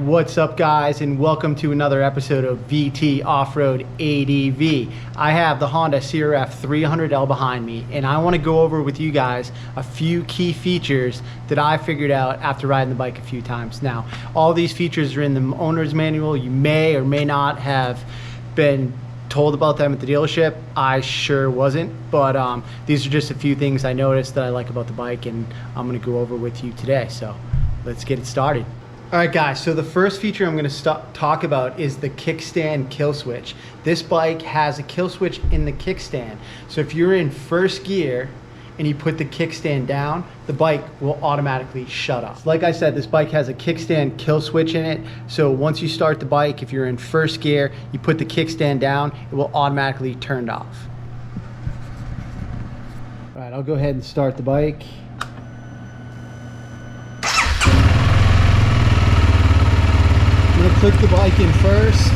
What's up guys, and welcome to another episode of VT Off-Road ADV. I have the Honda CRF300L behind me, and I want to go over with you guys a few key features that I figured out after riding the bike a few times. Now, all these features are in the owner's manual. You may or may not have been told about them at the dealership. I sure wasn't, but these are just a few things I noticed that I like about the bike, and I'm going to go over with you today. So let's get it started. All right guys, so the first feature I'm going to talk about is the kickstand kill switch. This bike has a kill switch in the kickstand. So if you're in first gear and you put the kickstand down, the bike will automatically shut off. Like I said, this bike has a kickstand kill switch in it. So once you start the bike, if you're in first gear, you put the kickstand down, it will automatically turn off. All right, I'll go ahead and start the bike. I'm going to click the bike in first.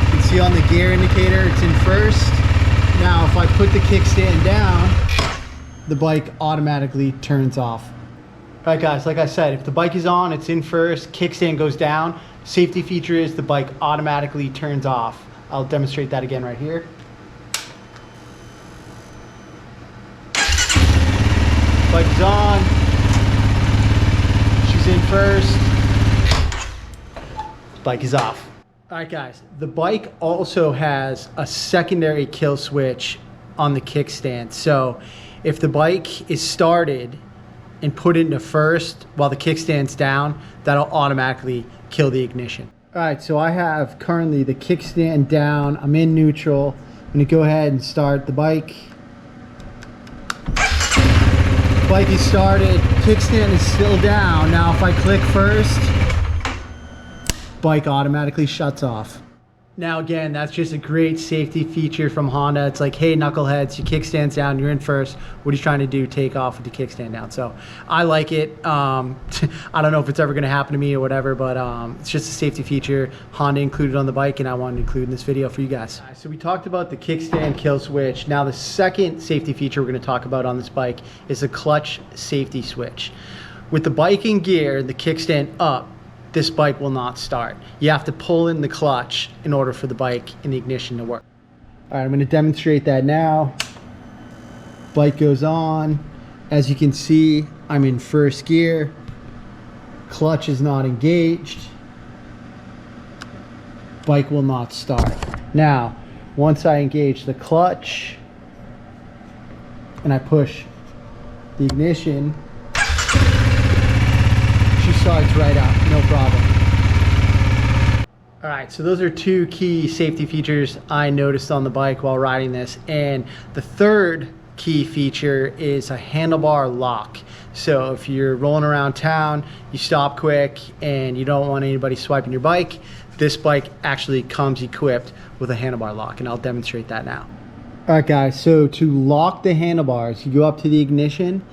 You can see on the gear indicator it's in first. Now if I put the kickstand down, the bike automatically turns off. Alright guys, like I said, if the bike is on, it's in first, kickstand goes down. Safety feature is the bike automatically turns off. I'll demonstrate that again right here. Bike is on. She's in first. Bike is off. All right guys, the bike also has a secondary kill switch on the kickstand. So if the bike is started and put into first while the kickstand's down, that'll automatically kill the ignition. All right, so I have currently the kickstand down. I'm in neutral. I'm gonna go ahead and start the bike. Bike is started, kickstand is still down. Now if I click first, bike automatically shuts off. Now again, that's just a great safety feature from Honda. It's like, hey knuckleheads, your kickstand's down, you're in first. What are you trying to do? Take off with the kickstand down. So I like it. I don't know if it's ever gonna happen to me or whatever, but it's just a safety feature Honda included on the bike, and I wanted to include in this video for you guys. So we talked about the kickstand kill switch. Now the second safety feature we're gonna talk about on this bike is the clutch safety switch. With the bike in gear, the kickstand up, this bike will not start. You have to pull in the clutch in order for the bike and the ignition to work. All right, I'm going to demonstrate that now. Bike goes on. As you can see, I'm in first gear. Clutch is not engaged. Bike will not start. Now, once I engage the clutch and I push the ignition, starts right up, no problem. All right, so those are two key safety features I noticed on the bike while riding this. And the third key feature is a handlebar lock. So if you're rolling around town, you stop quick and you don't want anybody swiping your bike, this bike actually comes equipped with a handlebar lock, and I'll demonstrate that now. All right guys, so to lock the handlebars, you go up to the ignition.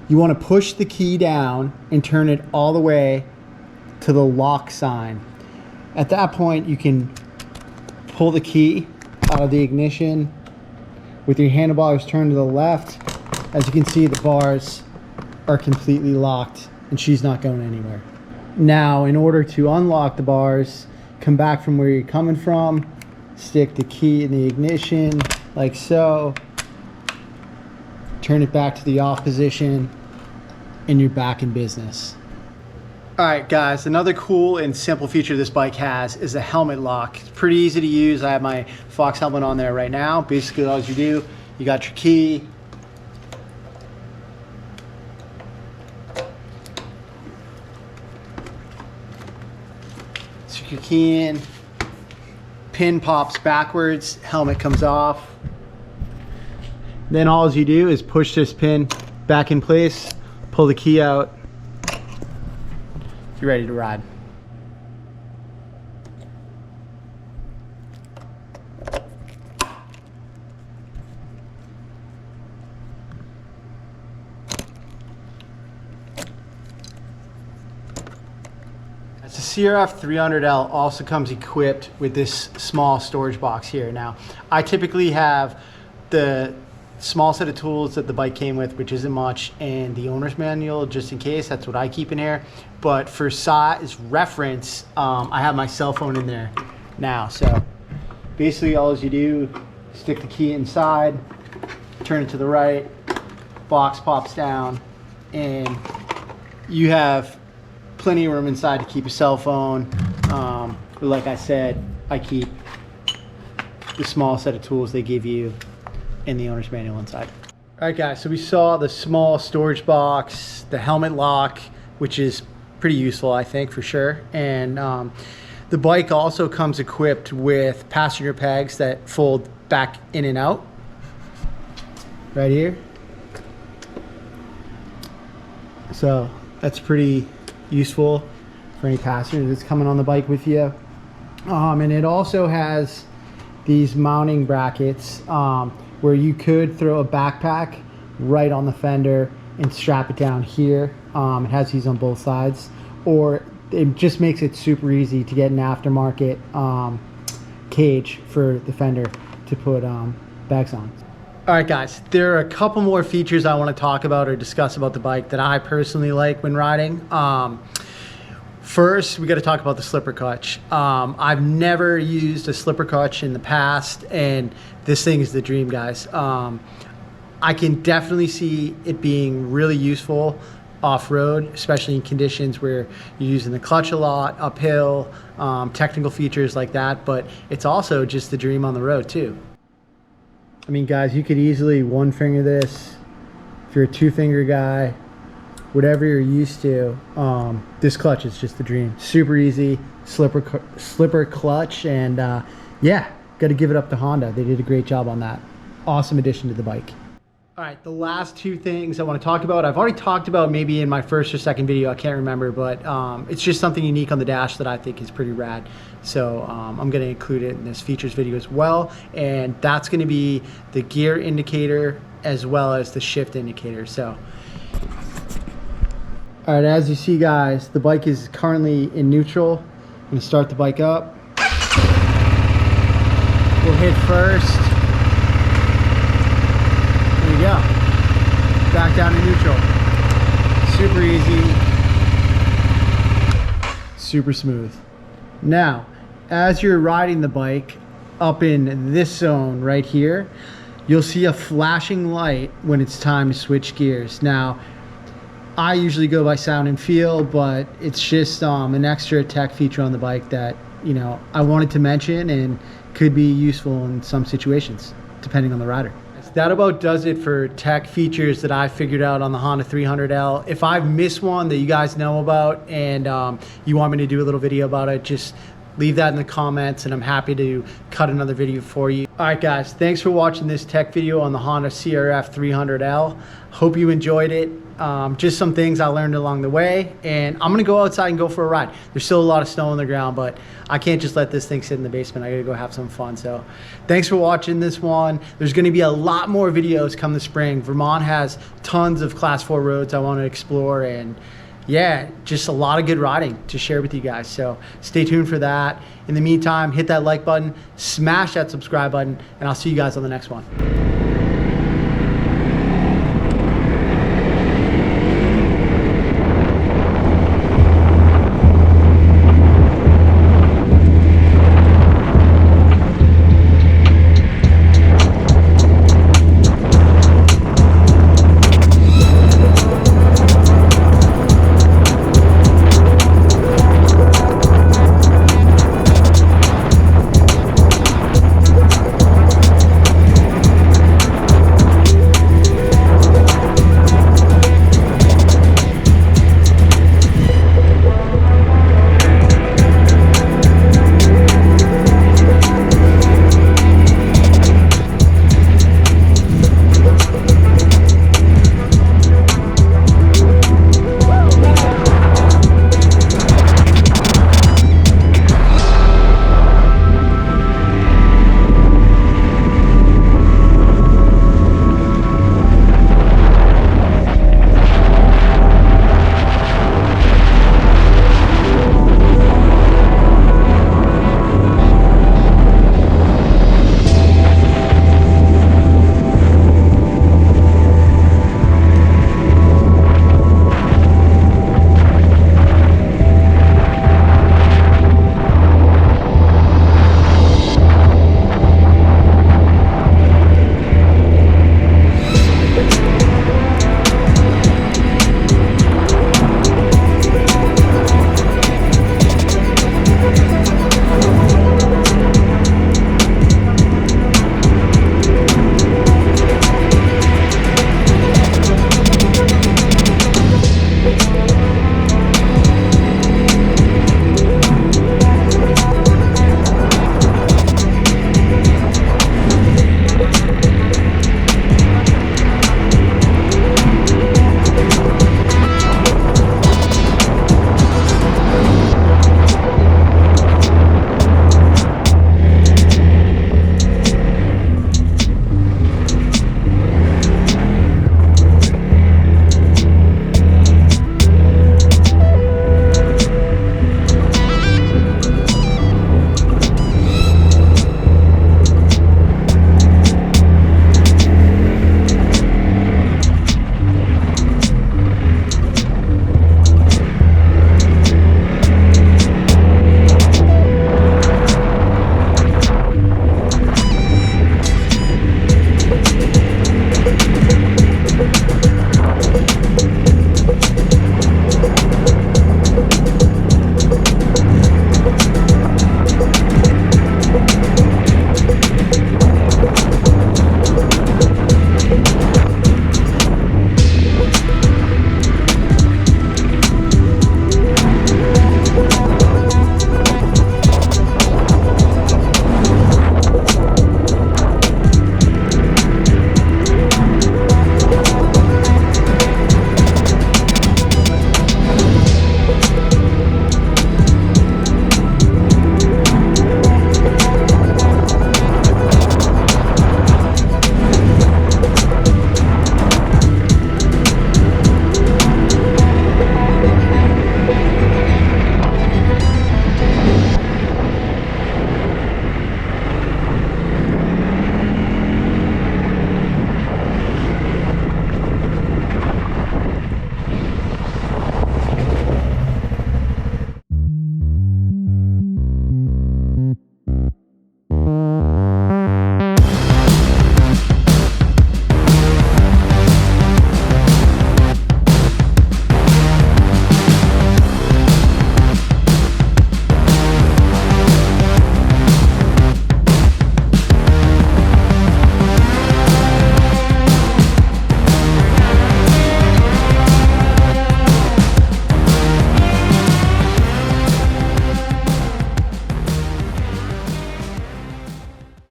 You want to push the key down and turn it all the way to the lock sign. At that point, you can pull the key out of the ignition with your handlebars turned to the left. As you can see, the bars are completely locked and she's not going anywhere. Now, in order to unlock the bars, come back from where you're coming from, stick the key in the ignition like so, turn it back to the off position, and you're back in business. All right guys, another cool and simple feature this bike has is the helmet lock. It's pretty easy to use. I have my Fox helmet on there right now. Basically all you do, you got your key, stick your key in, pin pops backwards, helmet comes off. Then all you do is push this pin back in place, pull the key out, you're ready to ride. The CRF300L also comes equipped with this small storage box here. Now, I typically have the small set of tools that the bike came with, which isn't much, and the owner's manual, just in case. That's what I keep in here. But for size reference, I have my cell phone in there now. So basically all you do, stick the key inside, turn it to the right, box pops down, and you have plenty of room inside to keep a cell phone. But like I said, I keep the small set of tools they give you in the owner's manual inside. All right guys, so we saw the small storage box, the helmet lock, which is pretty useful, I think, for sure. And the bike also comes equipped with passenger pegs that fold back in and out right here. So that's pretty useful for any passenger that's coming on the bike with you. And it also has these mounting brackets where you could throw a backpack right on the fender and strap it down here. It has these on both sides, or it just makes it super easy to get an aftermarket cage for the fender to put bags on. All right guys, there are a couple more features I want to talk about or discuss about the bike that I personally like when riding. First, we got to talk about the slipper clutch. I've never used a slipper clutch in the past, and this thing is the dream, guys. I can definitely see it being really useful off-road, especially in conditions where you're using the clutch a lot, uphill, technical features like that, but it's also just the dream on the road too. I mean, guys, you could easily one finger this if you're a two finger guy, whatever you're used to. This clutch is just the dream. Super easy, slipper clutch, and yeah, got to give it up to Honda. They did a great job on that. Awesome addition to the bike. All right, the last two things I want to talk about, I've already talked about maybe in my first or second video, I can't remember, but it's just something unique on the dash that I think is pretty rad. So I'm going to include it in this features video as well, and that's going to be the gear indicator as well as the shift indicator. So, all right, as you see guys, the bike is currently in neutral. I'm going to start the bike up. We'll hit first. There you go. Back down to neutral. Super easy. Super smooth. Now, as you're riding the bike up in this zone right here, you'll see a flashing light when it's time to switch gears. Now, I usually go by sound and feel, but it's just an extra tech feature on the bike that, you know, I wanted to mention and could be useful in some situations, depending on the rider. That about does it for tech features that I figured out on the Honda 300L. If I've missed one that you guys know about and you want me to do a little video about it, just leave that in the comments and I'm happy to cut another video for you. All right guys, thanks for watching this tech video on the Honda CRF300L. Hope you enjoyed it. Just some things I learned along the way, and I'm gonna go outside and go for a ride. There's still a lot of snow on the ground, but I can't just let this thing sit in the basement. I gotta go have some fun. So thanks for watching this one. There's gonna be a lot more videos come the spring. Vermont has tons of class 4 roads I want to explore, and yeah, just a lot of good riding to share with you guys. So stay tuned for that. In the meantime, hit that like button, smash that subscribe button, and I'll see you guys on the next one.